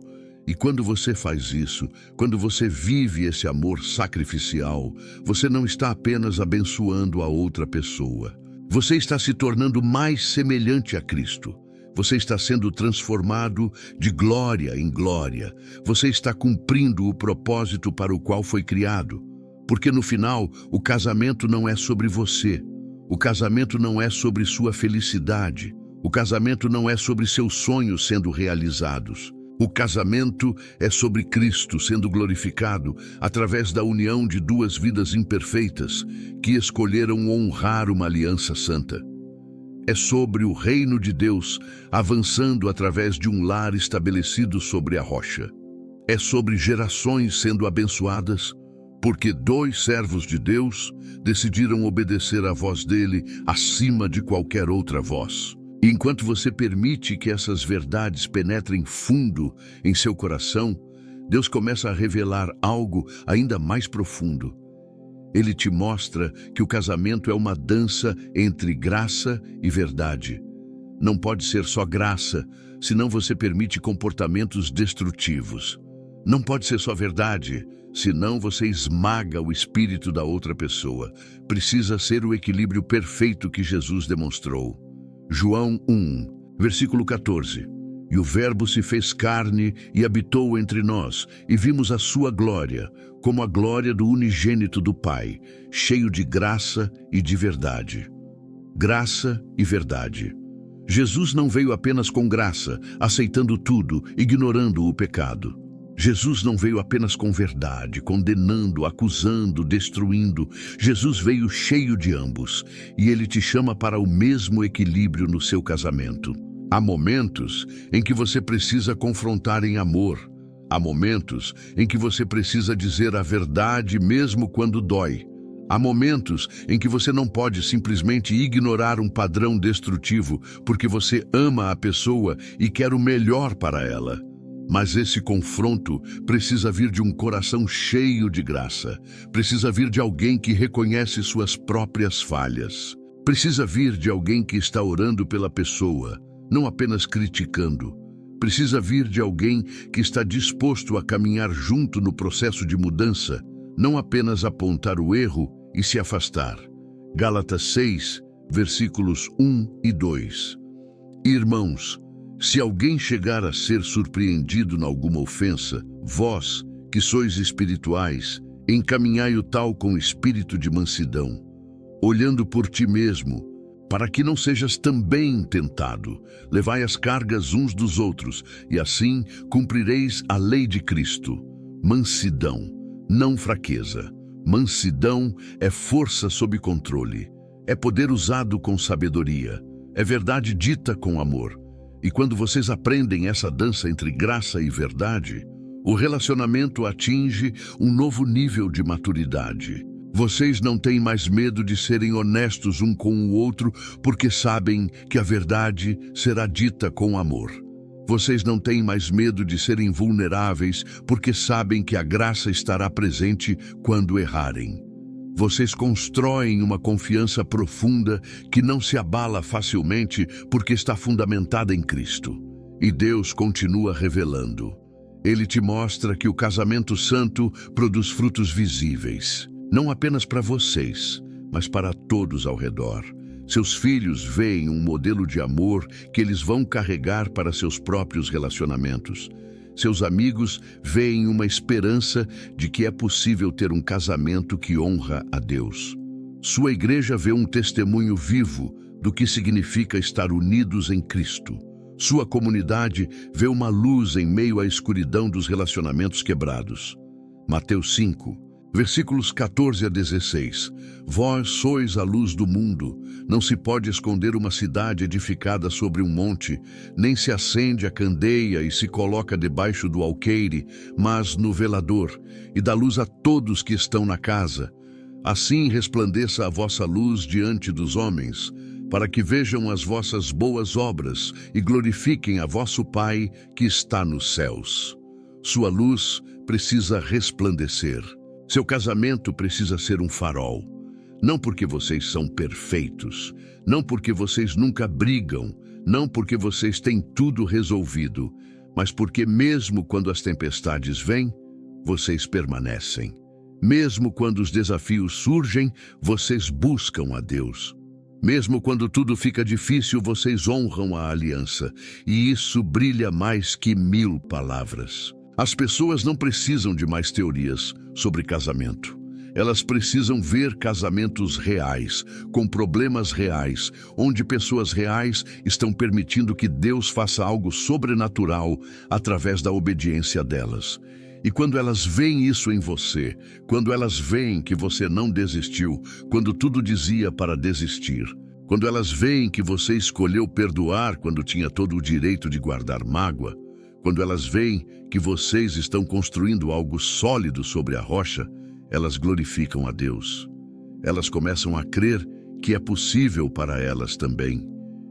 A: E quando você faz isso, quando você vive esse amor sacrificial, você não está apenas abençoando a outra pessoa. Você está se tornando mais semelhante a Cristo. Você está sendo transformado de glória em glória. Você está cumprindo o propósito para o qual foi criado. Porque no final, o casamento não é sobre você. O casamento não é sobre sua felicidade. O casamento não é sobre seus sonhos sendo realizados. O casamento é sobre Cristo sendo glorificado através da união de duas vidas imperfeitas que escolheram honrar uma aliança santa. É sobre o reino de Deus avançando através de um lar estabelecido sobre a rocha. É sobre gerações sendo abençoadas porque dois servos de Deus decidiram obedecer à voz dele acima de qualquer outra voz. E enquanto você permite que essas verdades penetrem fundo em seu coração, Deus começa a revelar algo ainda mais profundo. Ele te mostra que o casamento é uma dança entre graça e verdade. Não pode ser só graça, senão você permite comportamentos destrutivos. Não pode ser só verdade, senão você esmaga o espírito da outra pessoa. Precisa ser o equilíbrio perfeito que Jesus demonstrou. João 1, versículo 14. E o Verbo se fez carne e habitou entre nós, e vimos a sua glória, como a glória do unigênito do Pai, cheio de graça e de verdade. Graça e verdade. Jesus não veio apenas com graça, aceitando tudo, ignorando o pecado. Jesus não veio apenas com verdade, condenando, acusando, destruindo. Jesus veio cheio de ambos, e ele te chama para o mesmo equilíbrio no seu casamento. Há momentos em que você precisa confrontar em amor. Há momentos em que você precisa dizer a verdade mesmo quando dói. Há momentos em que você não pode simplesmente ignorar um padrão destrutivo porque você ama a pessoa e quer o melhor para ela. Mas esse confronto precisa vir de um coração cheio de graça. Precisa vir de alguém que reconhece suas próprias falhas. Precisa vir de alguém que está orando pela pessoa, não apenas criticando. Precisa vir de alguém que está disposto a caminhar junto no processo de mudança, não apenas apontar o erro e se afastar. Gálatas 6, versículos 1 e 2. Irmãos, se alguém chegar a ser surpreendido em alguma ofensa, vós, que sois espirituais, encaminhai o tal com espírito de mansidão, olhando por ti mesmo, para que não sejas também tentado. Levai as cargas uns dos outros, e assim cumprireis a lei de Cristo. Mansidão, não fraqueza. Mansidão é força sob controle. É poder usado com sabedoria. É verdade dita com amor. E quando vocês aprendem essa dança entre graça e verdade, o relacionamento atinge um novo nível de maturidade. Vocês não têm mais medo de serem honestos um com o outro porque sabem que a verdade será dita com amor. Vocês não têm mais medo de serem vulneráveis porque sabem que a graça estará presente quando errarem. Vocês constroem uma confiança profunda que não se abala facilmente porque está fundamentada em Cristo. E Deus continua revelando. Ele te mostra que o casamento santo produz frutos visíveis. Não apenas para vocês, mas para todos ao redor. Seus filhos veem um modelo de amor que eles vão carregar para seus próprios relacionamentos. Seus amigos veem uma esperança de que é possível ter um casamento que honra a Deus. Sua igreja vê um testemunho vivo do que significa estar unidos em Cristo. Sua comunidade vê uma luz em meio à escuridão dos relacionamentos quebrados. Mateus 5, versículos 14 a 16. Vós sois a luz do mundo. Não se pode esconder uma cidade edificada sobre um monte, nem se acende a candeia e se coloca debaixo do alqueire, mas no velador, e dá luz a todos que estão na casa. Assim resplandeça a vossa luz diante dos homens, para que vejam as vossas boas obras e glorifiquem a vosso Pai que está nos céus. Sua luz precisa resplandecer. Seu casamento precisa ser um farol. Não porque vocês são perfeitos, não porque vocês nunca brigam, não porque vocês têm tudo resolvido, mas porque mesmo quando as tempestades vêm, vocês permanecem. Mesmo quando os desafios surgem, vocês buscam a Deus. Mesmo quando tudo fica difícil, vocês honram a aliança, e isso brilha mais que 1000 palavras. As pessoas não precisam de mais teorias sobre casamento. Elas precisam ver casamentos reais, com problemas reais, onde pessoas reais estão permitindo que Deus faça algo sobrenatural através da obediência delas. E quando elas veem isso em você, quando elas veem que você não desistiu, quando tudo dizia para desistir, quando elas veem que você escolheu perdoar quando tinha todo o direito de guardar mágoa, quando elas veem que vocês estão construindo algo sólido sobre a rocha, elas glorificam a Deus. Elas começam a crer que é possível para elas também.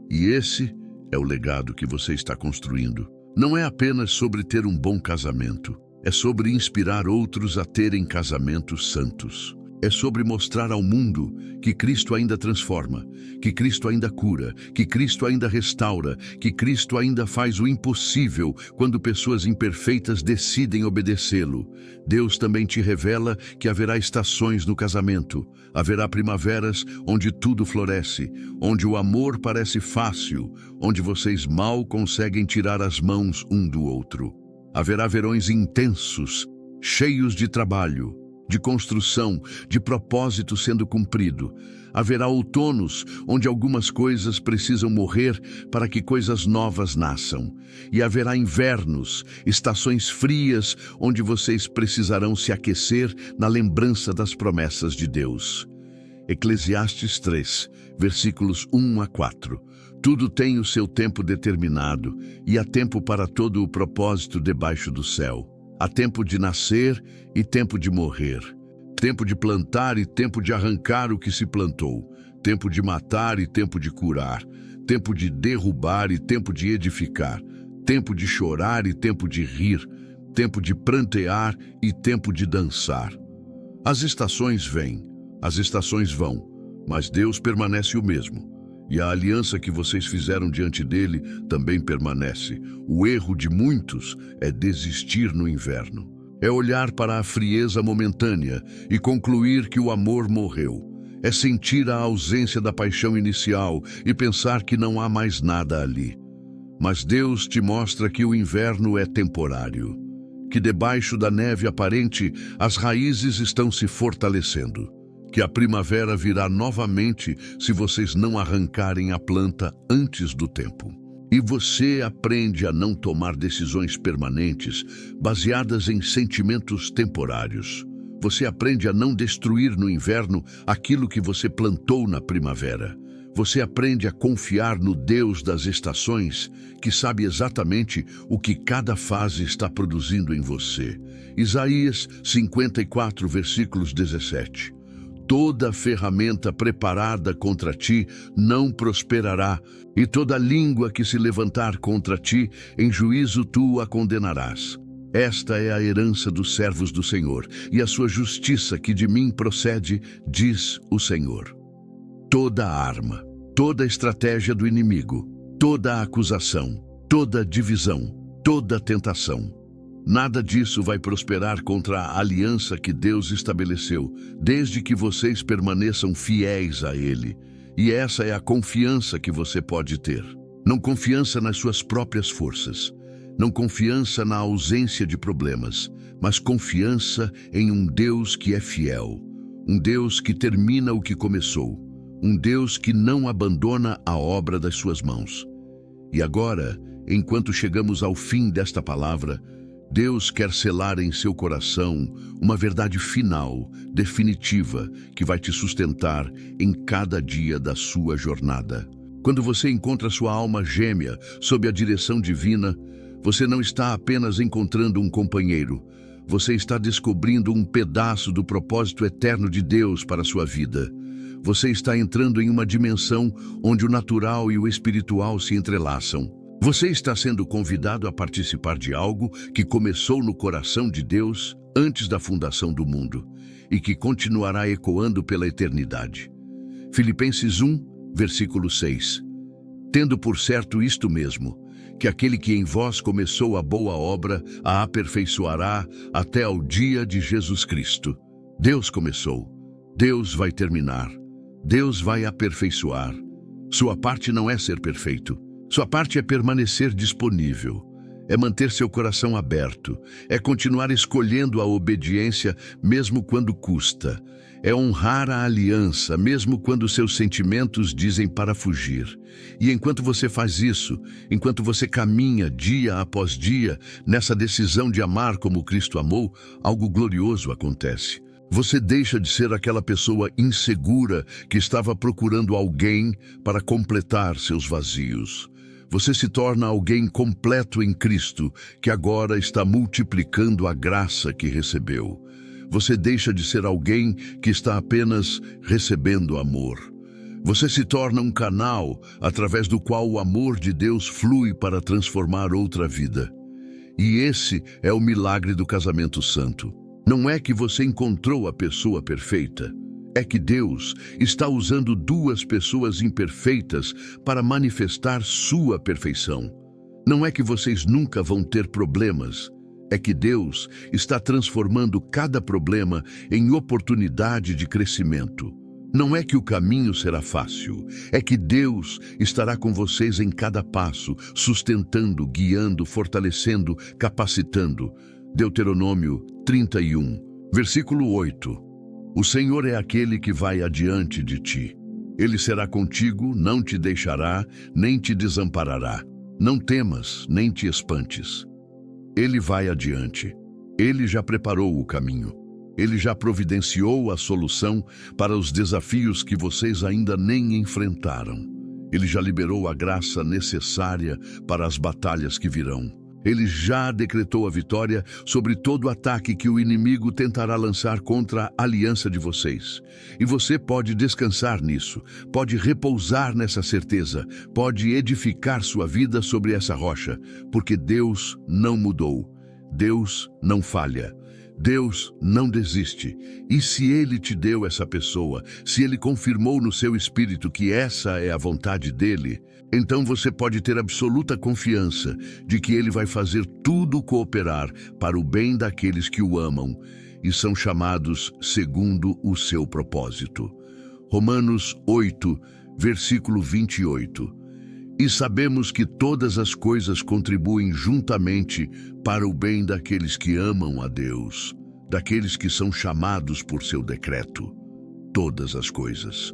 A: E esse é o legado que você está construindo. Não é apenas sobre ter um bom casamento. É sobre inspirar outros a terem casamentos santos. É sobre mostrar ao mundo que Cristo ainda transforma, que Cristo ainda cura, que Cristo ainda restaura, que Cristo ainda faz o impossível quando pessoas imperfeitas decidem obedecê-lo. Deus também te revela que haverá estações no casamento. Haverá primaveras onde tudo floresce, onde o amor parece fácil, onde vocês mal conseguem tirar as mãos um do outro. Haverá verões intensos, cheios de trabalho, de construção, de propósito sendo cumprido. Haverá outonos onde algumas coisas precisam morrer para que coisas novas nasçam. E haverá invernos, estações frias onde vocês precisarão se aquecer na lembrança das promessas de Deus. Eclesiastes 3, versículos 1 a 4. Tudo tem o seu tempo determinado, e há tempo para todo o propósito debaixo do céu. Há tempo de nascer e tempo de morrer. Tempo de plantar e tempo de arrancar o que se plantou. Tempo de matar e tempo de curar. Tempo de derrubar e tempo de edificar. Tempo de chorar e tempo de rir. Tempo de prantear e tempo de dançar. As estações vêm, as estações vão, mas Deus permanece o mesmo. E a aliança que vocês fizeram diante dele também permanece. O erro de muitos é desistir no inverno. É olhar para a frieza momentânea e concluir que o amor morreu. É sentir a ausência da paixão inicial e pensar que não há mais nada ali. Mas Deus te mostra que o inverno é temporário, que debaixo da neve aparente as raízes estão se fortalecendo, que a primavera virá novamente se vocês não arrancarem a planta antes do tempo. E você aprende a não tomar decisões permanentes baseadas em sentimentos temporários. Você aprende a não destruir no inverno aquilo que você plantou na primavera. Você aprende a confiar no Deus das estações, que sabe exatamente o que cada fase está produzindo em você. Isaías 54, versículos 17. Toda ferramenta preparada contra ti não prosperará, e toda língua que se levantar contra ti, em juízo tu a condenarás. Esta é a herança dos servos do Senhor, e a sua justiça que de mim procede, diz o Senhor. Toda arma, toda estratégia do inimigo, toda acusação, toda divisão, toda tentação, nada disso vai prosperar contra a aliança que Deus estabeleceu, desde que vocês permaneçam fiéis a Ele. E essa é a confiança que você pode ter. Não confiança nas suas próprias forças, não confiança na ausência de problemas, mas confiança em um Deus que é fiel, um Deus que termina o que começou, um Deus que não abandona a obra das suas mãos. E agora, enquanto chegamos ao fim desta palavra, Deus quer selar em seu coração uma verdade final, definitiva, que vai te sustentar em cada dia da sua jornada. Quando você encontra sua alma gêmea sob a direção divina, você não está apenas encontrando um companheiro, você está descobrindo um pedaço do propósito eterno de Deus para a sua vida. Você está entrando em uma dimensão onde o natural e o espiritual se entrelaçam. Você está sendo convidado a participar de algo que começou no coração de Deus antes da fundação do mundo e que continuará ecoando pela eternidade. Filipenses 1, versículo 6. Tendo por certo isto mesmo, que aquele que em vós começou a boa obra a aperfeiçoará até ao dia de Jesus Cristo. Deus começou, Deus vai terminar, Deus vai aperfeiçoar. Sua parte não é ser perfeito. Sua parte é permanecer disponível, é manter seu coração aberto, é continuar escolhendo a obediência mesmo quando custa, é honrar a aliança mesmo quando seus sentimentos dizem para fugir. E enquanto você faz isso, enquanto você caminha dia após dia nessa decisão de amar como Cristo amou, algo glorioso acontece. Você deixa de ser aquela pessoa insegura que estava procurando alguém para completar seus vazios. Você se torna alguém completo em Cristo, que agora está multiplicando a graça que recebeu. Você deixa de ser alguém que está apenas recebendo amor. Você se torna um canal através do qual o amor de Deus flui para transformar outra vida. E esse é o milagre do casamento santo. Não é que você encontrou a pessoa perfeita. É que Deus está usando duas pessoas imperfeitas para manifestar sua perfeição. Não é que vocês nunca vão ter problemas. É que Deus está transformando cada problema em oportunidade de crescimento. Não é que o caminho será fácil. É que Deus estará com vocês em cada passo, sustentando, guiando, fortalecendo, capacitando. Deuteronômio 31, versículo 8. O Senhor é aquele que vai adiante de ti. Ele será contigo, não te deixará, nem te desamparará. Não temas, nem te espantes. Ele vai adiante. Ele já preparou o caminho. Ele já providenciou a solução para os desafios que vocês ainda nem enfrentaram. Ele já liberou a graça necessária para as batalhas que virão. Ele já decretou a vitória sobre todo ataque que o inimigo tentará lançar contra a aliança de vocês. E você pode descansar nisso, pode repousar nessa certeza, pode edificar sua vida sobre essa rocha, porque Deus não mudou, Deus não falha. Deus não desiste. E se Ele te deu essa pessoa, se Ele confirmou no seu espírito que essa é a vontade dEle, então você pode ter absoluta confiança de que Ele vai fazer tudo cooperar para o bem daqueles que o amam e são chamados segundo o seu propósito. Romanos 8, versículo 28. E sabemos que todas as coisas contribuem juntamente para o bem daqueles que amam a Deus, daqueles que são chamados por seu decreto. Todas as coisas.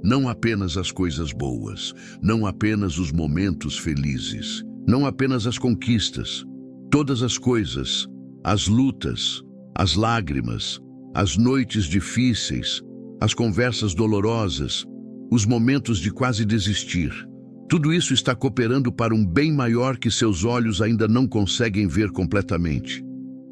A: Não apenas as coisas boas, não apenas os momentos felizes, não apenas as conquistas. Todas as coisas, as lutas, as lágrimas, as noites difíceis, as conversas dolorosas, os momentos de quase desistir. Tudo isso está cooperando para um bem maior que seus olhos ainda não conseguem ver completamente.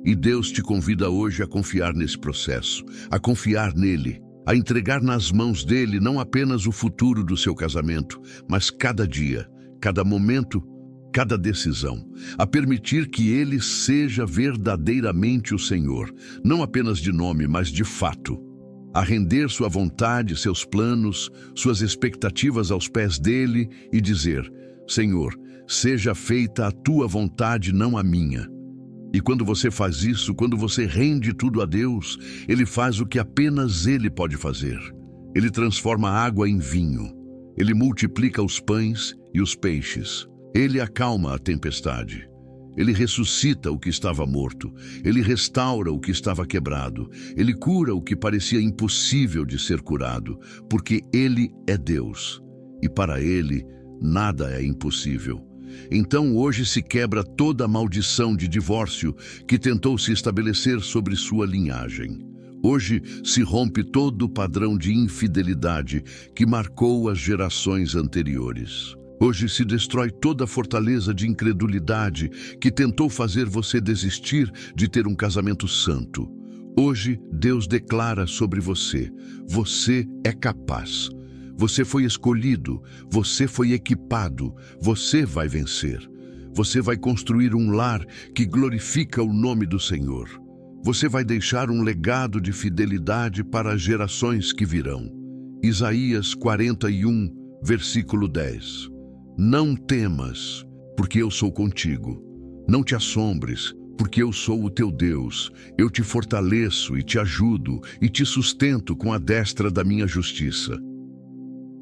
A: E Deus te convida hoje a confiar nesse processo, a confiar nele, a entregar nas mãos dele não apenas o futuro do seu casamento, mas cada dia, cada momento, cada decisão, a permitir que ele seja verdadeiramente o Senhor, não apenas de nome, mas de fato. A render sua vontade, seus planos, suas expectativas aos pés dele e dizer: Senhor, seja feita a tua vontade, não a minha. E quando você faz isso, quando você rende tudo a Deus, Ele faz o que apenas Ele pode fazer. Ele transforma a água em vinho. Ele multiplica os pães e os peixes. Ele acalma a tempestade. Ele ressuscita o que estava morto. Ele restaura o que estava quebrado. Ele cura o que parecia impossível de ser curado, porque Ele é Deus. E para Ele, nada é impossível. Então hoje se quebra toda a maldição de divórcio que tentou se estabelecer sobre sua linhagem. Hoje se rompe todo o padrão de infidelidade que marcou as gerações anteriores. Hoje se destrói toda a fortaleza de incredulidade que tentou fazer você desistir de ter um casamento santo. Hoje Deus declara sobre você: você é capaz. Você foi escolhido, você foi equipado, você vai vencer. Você vai construir um lar que glorifica o nome do Senhor. Você vai deixar um legado de fidelidade para as gerações que virão. Isaías 41, versículo 10. Não temas, porque eu sou contigo. Não te assombres, porque eu sou o teu Deus. Eu te fortaleço e te ajudo e te sustento com a destra da minha justiça.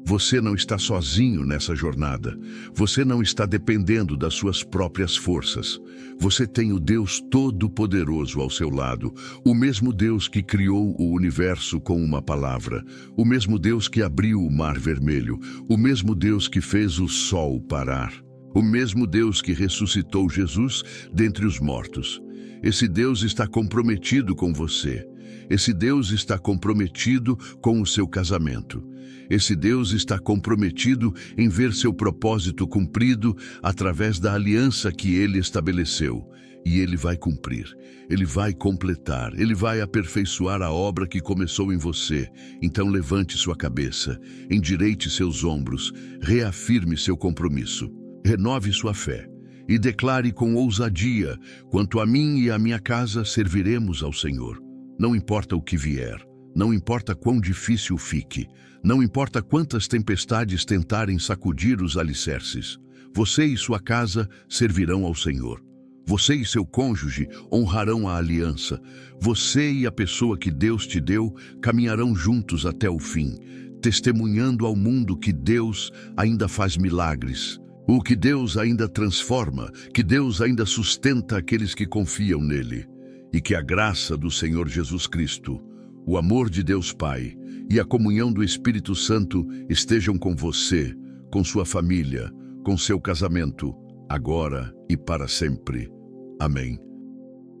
A: Você não está sozinho nessa jornada. Você não está dependendo das suas próprias forças. Você tem o Deus Todo-Poderoso ao seu lado, o mesmo Deus que criou o universo com uma palavra, o mesmo Deus que abriu o Mar Vermelho, o mesmo Deus que fez o sol parar, o mesmo Deus que ressuscitou Jesus dentre os mortos. Esse Deus está comprometido com você. Esse Deus está comprometido com o seu casamento. Esse Deus está comprometido em ver seu propósito cumprido através da aliança que ele estabeleceu. E ele vai cumprir, ele vai completar, ele vai aperfeiçoar a obra que começou em você. Então levante sua cabeça, endireite seus ombros, reafirme seu compromisso, renove sua fé e declare com ousadia: quanto a mim e a minha casa serviremos ao Senhor. Não importa o que vier, não importa quão difícil fique, não importa quantas tempestades tentarem sacudir os alicerces, você e sua casa servirão ao Senhor. Você e seu cônjuge honrarão a aliança. Você e a pessoa que Deus te deu caminharão juntos até o fim, testemunhando ao mundo que Deus ainda faz milagres, o que Deus ainda transforma, que Deus ainda sustenta aqueles que confiam nele. E que a graça do Senhor Jesus Cristo, o amor de Deus Pai e a comunhão do Espírito Santo estejam com você, com sua família, com seu casamento, agora e para sempre. Amém.